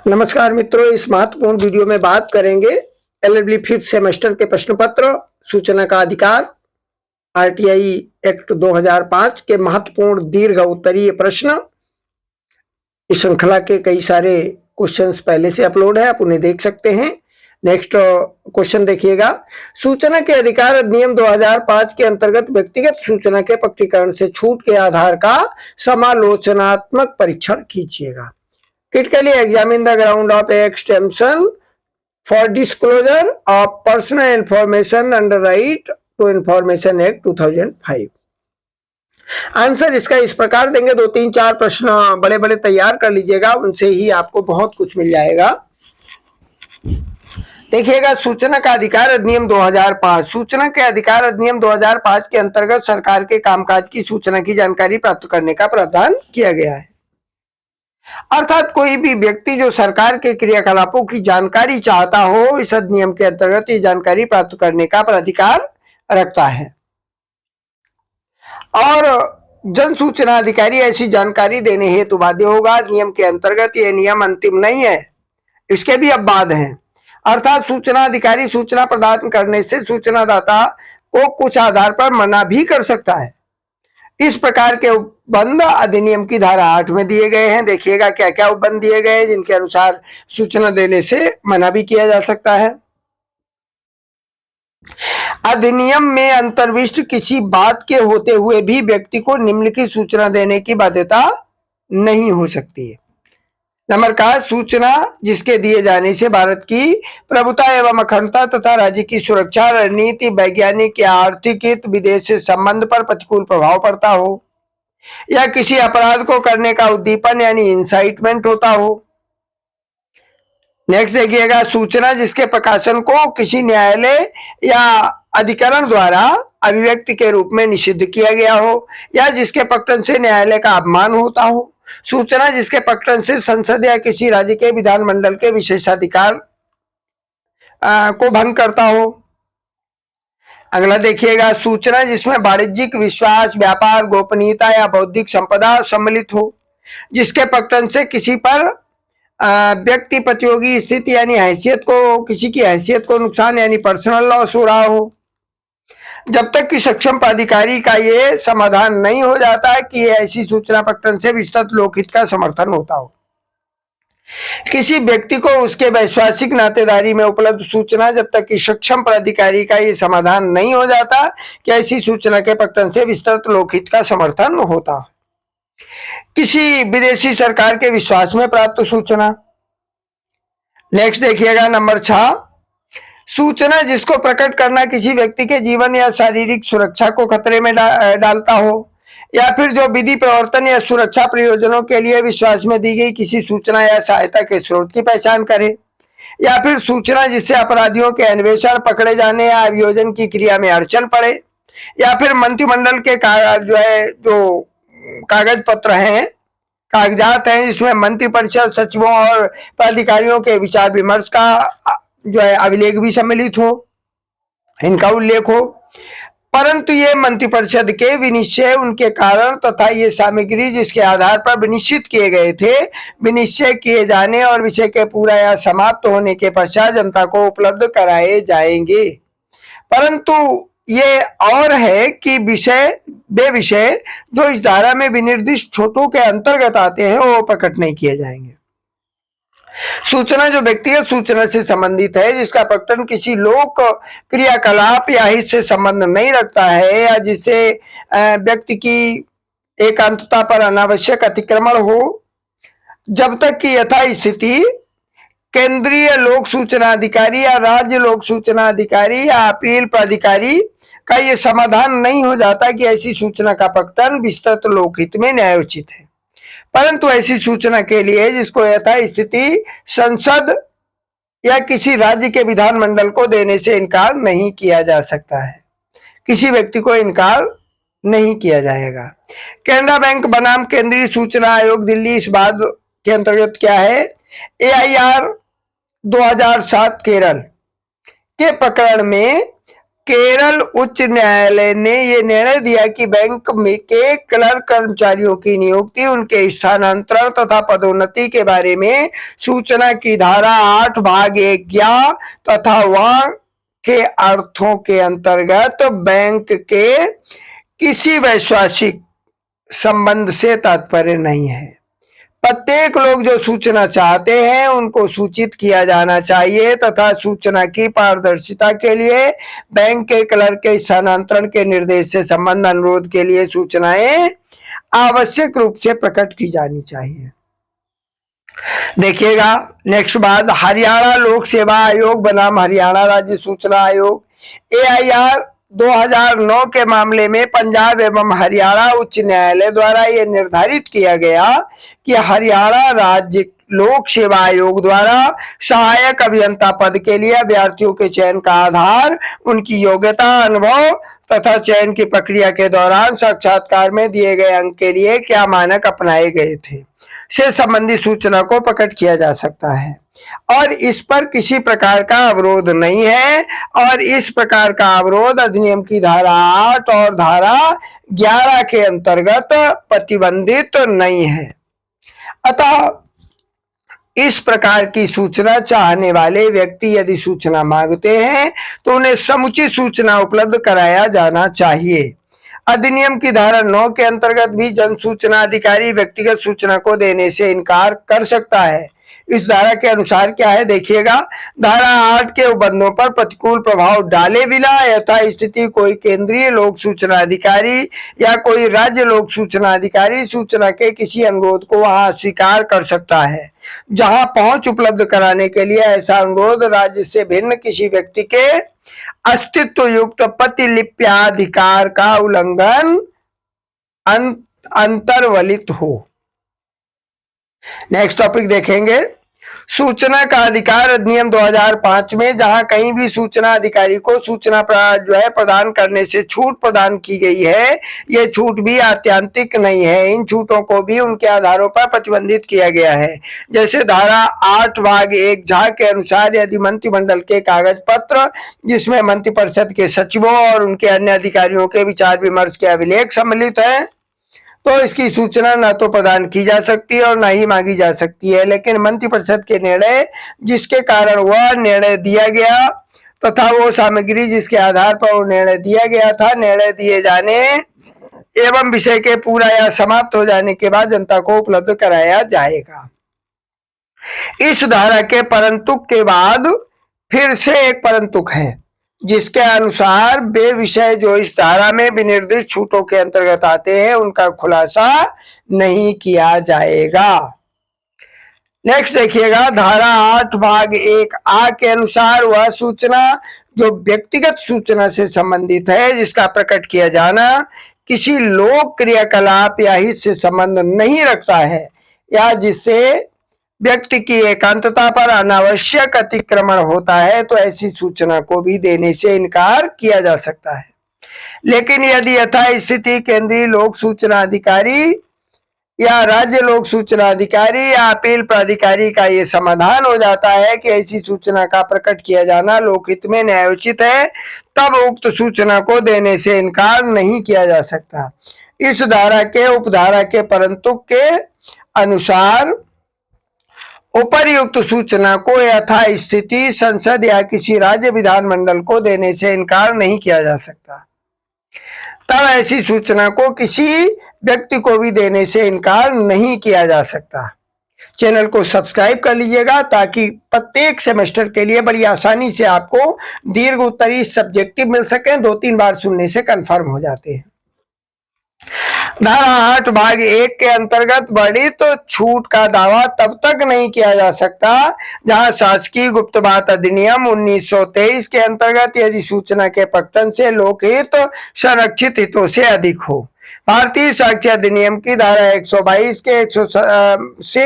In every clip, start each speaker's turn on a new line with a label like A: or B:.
A: नमस्कार मित्रों, इस महत्वपूर्ण वीडियो में बात करेंगे एलएलबी 5th सेमेस्टर के प्रश्न पत्र सूचना का अधिकार आरटीआई एक्ट 2005 के महत्वपूर्ण दीर्घ उत्तरीय प्रश्न। इस श्रृंखला के कई सारे क्वेश्चंस पहले से अपलोड है, आप उन्हें देख सकते हैं। नेक्स्ट क्वेश्चन देखिएगा। सूचना के अधिकार अधिनियम 2005 के अंतर्गत व्यक्तिगत सूचना के प्रकटीकरण से छूट के आधार का समालोचनात्मक परीक्षण कीजिएगा। Critically examine the ground of extension for disclosure of personal information under Right to Information Act 2005। Answer इसका इस प्रकार देंगे, 2, 3, 4 प्रश्न बड़े बड़े तैयार कर लीजिएगा, उनसे ही आपको बहुत कुछ मिल जाएगा। देखिएगा, सूचना का अधिकार अधिनियम 2005। सूचना के अधिकार अधिनियम 2005 के अंतर्गत सरकार के कामकाज की सूचना की जानकारी प्राप्त करने का प्रावधान किया गया है। अर्थात कोई भी व्यक्ति जो सरकार के क्रियाकलापों की जानकारी चाहता हो, इस अधिनियम के अंतर्गत ये जानकारी प्राप्त करने का अधिकार रखता है। और जन सूचना अधिकारी ऐसी जानकारी देने हेतु बाध्य होगा। नियम के अंतर्गत ये नियम अंतिम नहीं है, इसके भी अपवाद हैं। अर्थात सूचना अधिकारी सूचना प्रदान करने से सूचनादाता को कुछ आधार पर मना भी कर सकता है। इस प्रकार के उपबंध अधिनियम की धारा 8 में दिए गए हैं। देखिएगा क्या क्या उपबंध दिए गए हैं जिनके अनुसार सूचना देने से मना भी किया जा सकता है। अधिनियम में अंतर्विष्ट किसी बात के होते हुए भी व्यक्ति को निम्नलिखित सूचना देने की बाध्यता नहीं हो सकती है। नंबर का सूचना जिसके दिए जाने से भारत की प्रभुता एवं अखंडता तथा राज्य की सुरक्षा, रणनीति, वैज्ञानिक या आर्थिक हित, विदेश से संबंध पर प्रतिकूल प्रभाव पड़ता हो, या किसी अपराध को करने का उद्दीपन यानी इंसाइटमेंट होता हो। नेक्स्ट देखिएगा, सूचना जिसके प्रकाशन को किसी न्यायालय या अधिकरण द्वारा अभिव्यक्ति के रूप में निषिद्ध किया गया हो, या जिसके प्रकटन से न्यायालय का अपमान होता हो। सूचना जिसके प्रकटन से संसद या किसी राज्य के विधानमंडल के विशेषाधिकार को भंग करता हो। अगला देखिएगा, सूचना जिसमें वाणिज्यिक विश्वास, व्यापार, गोपनीयता या बौद्धिक संपदा सम्मिलित हो, जिसके प्रकटन से किसी पर व्यक्ति प्रतियोगी स्थिति यानी हैसियत को, किसी की हैसियत को नुकसान यानी पर्सनल लॉस हो रहा हो। जब तक कि सक्षम प्राधिकारी का ये समाधान नहीं हो जाता है कि ऐसी सूचना प्रकटन से विस्तृत लोकहित का समर्थन होता हो। किसी व्यक्ति को उसके वैश्वासिक नातेदारी में उपलब्ध सूचना, जब तक कि सक्षम प्राधिकारी का ये समाधान नहीं हो जाता कि ऐसी सूचना के प्रकटन से विस्तृत लोकहित का समर्थन होता। किसी विदेशी सरकार के विश्वास में प्राप्त सूचना। नेक्स्ट देखिएगा, नंबर 6, सूचना जिसको प्रकट करना किसी व्यक्ति के जीवन या शारीरिक सुरक्षा को खतरे में डालता हो, या फिर जो विधि प्रवर्तन या सुरक्षा प्रयोजनों के लिए विश्वास में दी गई किसी सूचना या सहायता के स्रोत की पहचान करे, या फिर सूचना जिससे अपराधियों के अन्वेषण, पकड़े जाने या अभियोजन की क्रिया में अड़चन पड़े, या फिर मंत्रिमंडल के जो कागज पत्र हैं, कागजात हैं, जिसमें मंत्रिपरिषद, सचिवों और पदाधिकारियों के विचार विमर्श का अभिलेख भी सम्मिलित हो, इनका उल्लेख हो, परंतु ये मंत्रिपरिषद के विनिश्चय, उनके कारण तथा ये सामग्री जिसके आधार पर विनिश्चित किए गए थे, विनिश्चय किए जाने और विषय के पूरा या समाप्त होने के पश्चात जनता को उपलब्ध कराए जाएंगे। परंतु ये और है कि वे विषय जो इस धारा में विनिर्दिष्ट छोटों के अंतर्गत आते हैं वो प्रकट नहीं किए जाएंगे। सूचना जो व्यक्तिगत सूचना से संबंधित है, जिसका प्रकटन किसी लोक क्रियाकलाप या हित से संबंध नहीं रखता है, या जिससे व्यक्ति की एकांतता पर अनावश्यक अतिक्रमण हो, जब तक कि यथा स्थिति केंद्रीय लोक सूचना अधिकारी या राज्य लोक सूचना अधिकारी या अपील प्राधिकारी का ये समाधान नहीं हो जाता कि ऐसी सूचना का प्रकटन विस्तृत लोकहित में न्यायोचित है। परंतु ऐसी सूचना के लिए जिसको यथा स्थिति संसद या किसी राज्य के विधानमंडल को देने से इनकार नहीं किया जा सकता है, किसी व्यक्ति को इनकार नहीं किया जाएगा। कैनरा बैंक बनाम केंद्रीय सूचना आयोग दिल्ली इस बात के अंतर्गत क्या है, AIR 2007 केरल के प्रकरण में केरल उच्च न्यायालय ने ये निर्णय दिया कि बैंक में के क्लर्क कर्मचारियों की नियुक्ति, उनके स्थानांतरण तथा पदोन्नति के बारे में सूचना की धारा 8 भाग 1 तथा वहां के अर्थों के अंतर्गत बैंक के किसी वैश्वासिक संबंध से तात्पर्य नहीं है। प्रत्येक लोग जो सूचना चाहते हैं उनको सूचित किया जाना चाहिए तथा सूचना की पारदर्शिता के लिए बैंक के क्लर्क के स्थानांतरण के निर्देश से संबंध अनुरोध के लिए सूचनाएं आवश्यक रूप से प्रकट की जानी चाहिए। देखिएगा नेक्स्ट बात, हरियाणा लोक सेवा आयोग बनाम हरियाणा राज्य सूचना आयोग। AIR 2009 के मामले में पंजाब एवं हरियाणा उच्च न्यायालय द्वारा यह निर्धारित किया गया कि हरियाणा राज्य लोक सेवा आयोग द्वारा सहायक अभियंता पद के लिए अभ्यर्थियों के चयन का आधार उनकी योग्यता, अनुभव तथा चयन की प्रक्रिया के दौरान साक्षात्कार में दिए गए अंक के लिए क्या मानक अपनाए गए थे से संबंधित सूचना को प्रकट किया जा सकता है और इस पर किसी प्रकार का अवरोध नहीं है और इस प्रकार का अवरोध अधिनियम की धारा 8 और धारा 11 के अंतर्गत प्रतिबंधित नहीं है। अतः इस प्रकार की सूचना चाहने वाले व्यक्ति यदि सूचना मांगते हैं तो उन्हें समुचित सूचना उपलब्ध कराया जाना चाहिए। अधिनियम की धारा 9 के अंतर्गत भी जन सूचना अधिकारी व्यक्तिगत सूचना को देने से इनकार कर सकता है। इस धारा के अनुसार क्या है देखिएगा, धारा 8 के उपबंधों पर प्रतिकूल प्रभाव डाले बिना यथा स्थिति कोई केंद्रीय लोक सूचना अधिकारी या कोई राज्य लोक सूचना अधिकारी सूचना के किसी अनुरोध को वहां स्वीकार कर सकता है जहां पहुंच उपलब्ध कराने के लिए ऐसा अनुरोध राज्य से भिन्न किसी व्यक्ति के अस्तित्व युक्त प्रतिलिप्याधिकार का उल्लंघन अंतर्वलित हो। नेक्स्ट टॉपिक देखेंगे, सूचना का अधिकार अधिनियम 2005 में जहां कहीं भी सूचना अधिकारी को सूचना प्रदान करने से छूट प्रदान की गई है, ये छूट भी आत्यांतिक नहीं है। इन छूटों को भी उनके आधारों पर प्रतिबंधित किया गया है। जैसे धारा 8 भाग 1 के अनुसार यदि मंत्रिमंडल के कागज पत्र जिसमें मंत्रिपरिषद के सचिवों और उनके अन्य अधिकारियों के विचार विमर्श के अभिलेख सम्मिलित है तो इसकी सूचना न तो प्रदान की जा सकती है और न ही मांगी जा सकती है। लेकिन मंत्रिपरिषद के निर्णय जिसके कारण वह निर्णय दिया गया तथा वो सामग्री जिसके आधार पर वो निर्णय दिया गया था, निर्णय दिए जाने एवं विषय के पूरा या समाप्त हो जाने के बाद जनता को उपलब्ध कराया जाएगा। इस धारा के परंतुक के बाद फिर से एक परंतुक है जिसके अनुसार वे विषय जो इस धारा में विनिर्दिष्ट छूटों के अंतर्गत आते हैं उनका खुलासा नहीं किया जाएगा। नेक्स्ट देखिएगा, धारा 8 भाग 1 के अनुसार वह सूचना जो व्यक्तिगत सूचना से संबंधित है जिसका प्रकट किया जाना किसी लोक क्रियाकलाप या हित से संबंध नहीं रखता है या जिससे व्यक्ति की एकांतता पर अनावश्यक अतिक्रमण होता है तो ऐसी सूचना को भी देने से इनकार किया जा सकता है। लेकिन यदि यथास्थिति केंद्रीय लोक सूचना अधिकारी या राज्य लोक सूचना अधिकारी या अपील प्राधिकारी का ये समाधान हो जाता है कि ऐसी सूचना का प्रकट किया जाना लोकहित में न्यायोचित है, तब उक्त सूचना को देने से इनकार नहीं किया जा सकता। इस धारा के उपधारा के परंतुक के अनुसार उपर्युक्त सूचना को यथास्थिति संसद या किसी राज्य विधानमंडल को देने से इनकार नहीं किया जा सकता। तब ऐसी सूचना को किसी व्यक्ति को भी देने से इनकार नहीं किया जा सकता। चैनल को सब्सक्राइब कर लीजिएगा ताकि प्रत्येक सेमेस्टर के लिए बड़ी आसानी से आपको दीर्घ उत्तरीय सब्जेक्टिव मिल सके, 2-3 बार सुनने से कंफर्म हो जाते हैं। धारा 8 भाग 1 के अंतर्गत वर्णित तो छूट का दावा तब तक नहीं किया जा सकता जहां शासकीय गुप्त बात अधिनियम 1923 के अंतर्गत यदि सूचना के प्रकटन से लोकहित संरक्षित हितों से अधिक हो। भारतीय साक्ष्य अधिनियम की धारा 122 के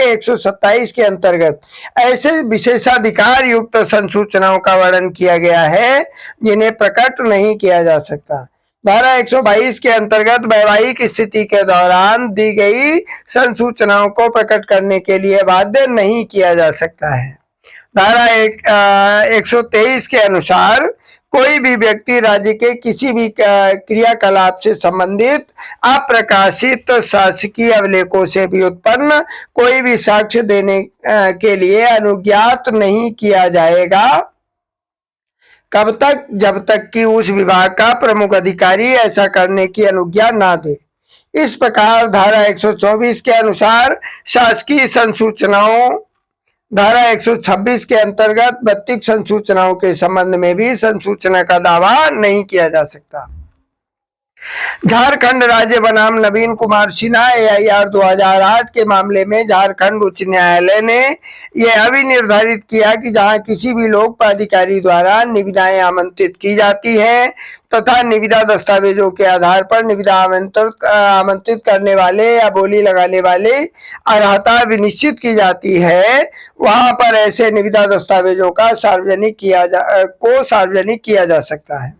A: 127 के अंतर्गत ऐसे विशेषाधिकार युक्त संसूचनाओं का वर्णन किया गया है जिन्हें प्रकट नहीं किया जा सकता। धारा 122 के अंतर्गत वैवाहिक स्थिति के दौरान दी गई संसूचनाओं को प्रकट करने के लिए बाध्य नहीं किया जा सकता है। धारा 123 के अनुसार कोई भी व्यक्ति राज्य के किसी भी क्रियाकलाप से संबंधित अप्रकाशित शासकीय अभिलेखों से भी उत्पन्न कोई भी साक्ष्य देने के लिए अनुज्ञात नहीं किया जाएगा। कब तक? जब तक कि उस विभाग का प्रमुख अधिकारी ऐसा करने की अनुज्ञा ना दे। इस प्रकार धारा 124 के अनुसार शासकीय संसूचनाओं, धारा 126 के अंतर्गत व्यक्तिगत संसूचनाओं के संबंध में भी संसूचना का दावा नहीं किया जा सकता। झारखंड राज्य बनाम नवीन कुमार सिन्हा AIR 2008 के मामले में झारखंड उच्च न्यायालय ने यह भी निर्धारित किया कि जहां किसी भी लोक प्राधिकारी द्वारा निविदाएं आमंत्रित की जाती हैं तथा निविदा दस्तावेजों के आधार पर निविदा आमंत्रित करने वाले या बोली लगाने वाले अर्हता विनिश्चित की जाती है, वहां पर ऐसे निविदा दस्तावेजों का सार्वजनिक किया जा सकता है।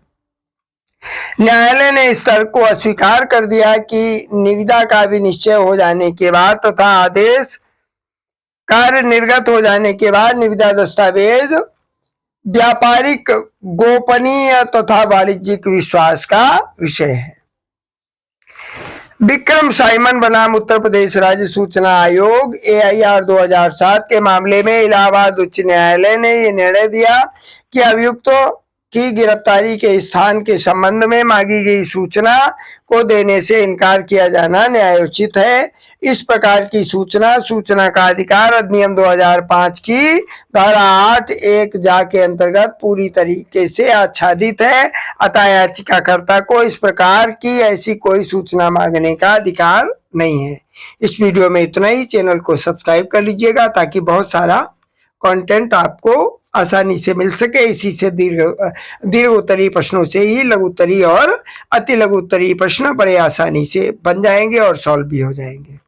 A: न्यायालय ने इस तर्क को अस्वीकार कर दिया कि निविदा का विनिश्चय हो जाने के बाद तथा आदेश कार्य निर्गत हो जाने के बाद निविदा दस्तावेज व्यापारिक गोपनीय तथा वाणिज्यिक विश्वास का विषय है। विक्रम साइमन बनाम उत्तर प्रदेश राज्य सूचना आयोग AIR 2007 के मामले में इलाहाबाद उच्च न्यायालय ने यह निर्णय दिया कि अभियुक्तों की गिरफ्तारी के स्थान के संबंध में मांगी गई सूचना को देने से इनकार किया जाना न्यायोचित है। इस प्रकार की सूचना का अधिकार अधिनियम 2005 की धारा 8(1) जा के अंतर्गत पूरी तरीके से आच्छादित है। अतः याचिकाकर्ता को इस प्रकार की ऐसी कोई सूचना मांगने का अधिकार नहीं है। इस वीडियो में इतना ही। चैनल को सब्सक्राइब कर लीजिएगा ताकि बहुत सारा कंटेंट आपको आसानी से मिल सके। इसी से दीर्घ उत्तरीय प्रश्नों से ही लघु उत्तरीय और अति लघु उत्तरीय प्रश्न बड़े आसानी से बन जाएंगे और सॉल्व भी हो जाएंगे।